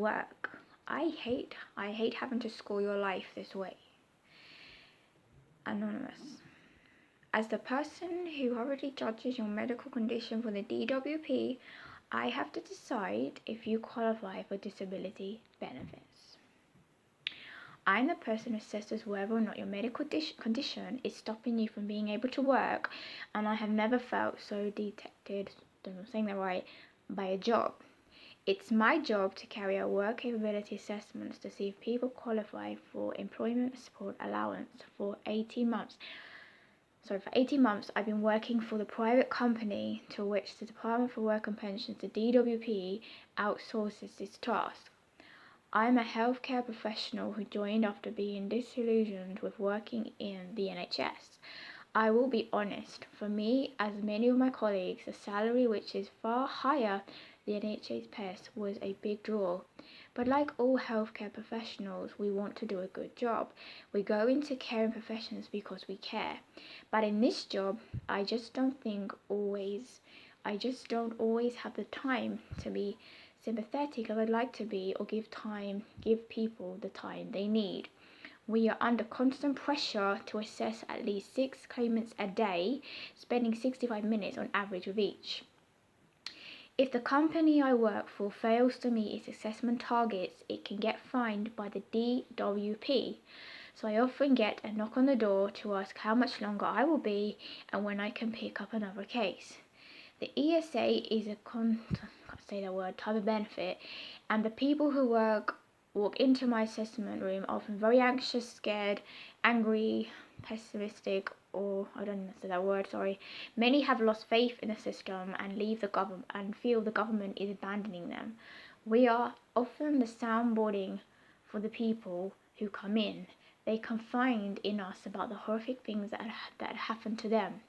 work. I hate having to score your life this way. Anonymous. As the person who already judges your medical condition for the DWP, I have to decide if you qualify for disability benefits. I'm the person who assesses whether or not your medical condition is stopping you from being able to work, and I have never felt so detected, don't know if I'm saying that right, by a job. It's my job to carry out work capability assessments to see if people qualify for employment support allowance for 18 months. So for 18 months, I've been working for the private company to which the Department for Work and Pensions, the DWP, outsources this task. I'm a healthcare professional who joined after being disillusioned with working in the NHS. I will be honest, for me, as many of my colleagues, the salary, which is far higher than the NHS pays, was a big draw. But like all healthcare professionals, we want to do a good job. We go into caring professions because we care. But in this job, I just don't always have the time to be sympathetic as I'd like to be, or give people the time they need. We are under constant pressure to assess at least 6 claimants a day, spending 65 minutes on average with each. If the company I work for fails to meet its assessment targets, it can get fined by the DWP. So I often get a knock on the door to ask how much longer I will be and when I can pick up another case. The ESA is a type of benefit, and the people who walk into my assessment room are often very anxious, scared, angry, pessimistic, or I don't know that word, sorry. Many have lost faith in the system and feel the government is abandoning them. We are often the soundboarding for the people who come in. They confide in us about the horrific things that happen to them.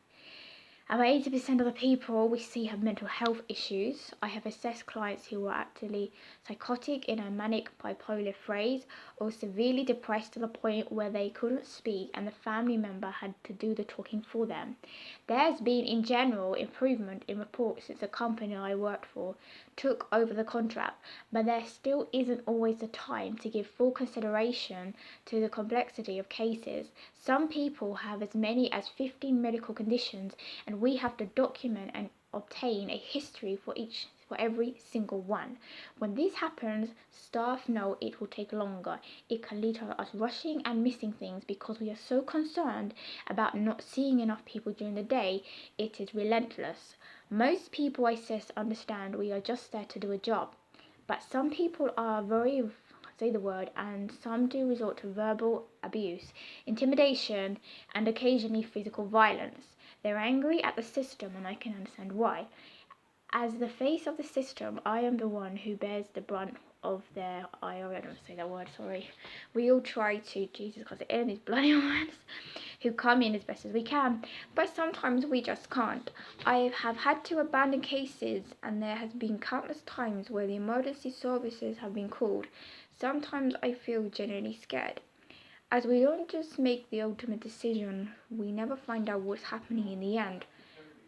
About 80% of the people we see have mental health issues. I have assessed clients who were actually psychotic in a manic bipolar phase, or severely depressed to the point where they couldn't speak and the family member had to do the talking for them. There has been, in general, improvement in reports since the company I worked for took over the contract, but there still isn't always the time to give full consideration to the complexity of cases. Some people have as many as 15 medical conditions, and we have to document and obtain a history for every single one. When this happens, staff know it will take longer. It can lead to us rushing and missing things because we are so concerned about not seeing enough people during the day. It is relentless. Most people I assess understand we are just there to do a job, but some people are very and some do resort to verbal abuse, intimidation, and occasionally physical violence. They're angry at the system, and I can understand why. As the face of the system, I am the one who bears the brunt of their, I don't want to say that word, sorry. We all try to, Jesus Christ, end these bloody words, who come in as best as we can, but sometimes we just can't. I have had to abandon cases, and there has been countless times where the emergency services have been called. Sometimes I feel genuinely scared. As we don't just make the ultimate decision, we never find out what's happening in the end.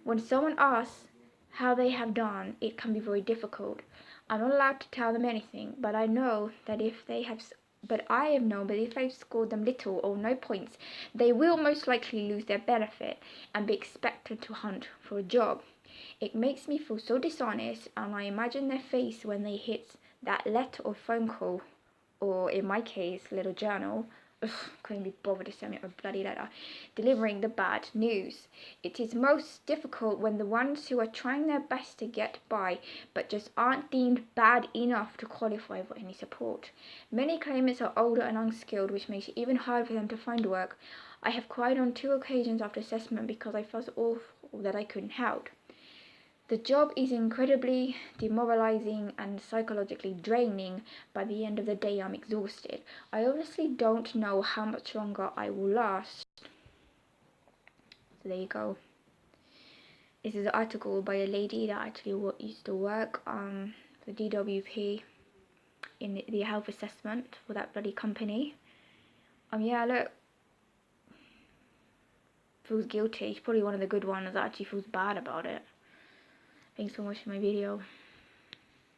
When someone asks how they have done, it can be very difficult. I'm not allowed to tell them anything, but I know that if they've scored them little or no points, they will most likely lose their benefit and be expected to hunt for a job. It makes me feel so dishonest, and I imagine their face when they hit that letter or phone call, or in my case, little journal. Couldn't be bothered to send me a bloody letter, delivering the bad news. It is most difficult when the ones who are trying their best to get by but just aren't deemed bad enough to qualify for any support. Many claimants are older and unskilled, which makes it even harder for them to find work. I have cried on 2 occasions after assessment because I felt awful that I couldn't help. The job is incredibly demoralizing and psychologically draining. By the end of the day, I'm exhausted. I honestly don't know how much longer I will last. So there you go. This is an article by a lady that actually used to work on the DWP in the health assessment for that bloody company. Yeah, look. Feels guilty. She's probably one of the good ones that actually feels bad about it. Thanks for watching my video.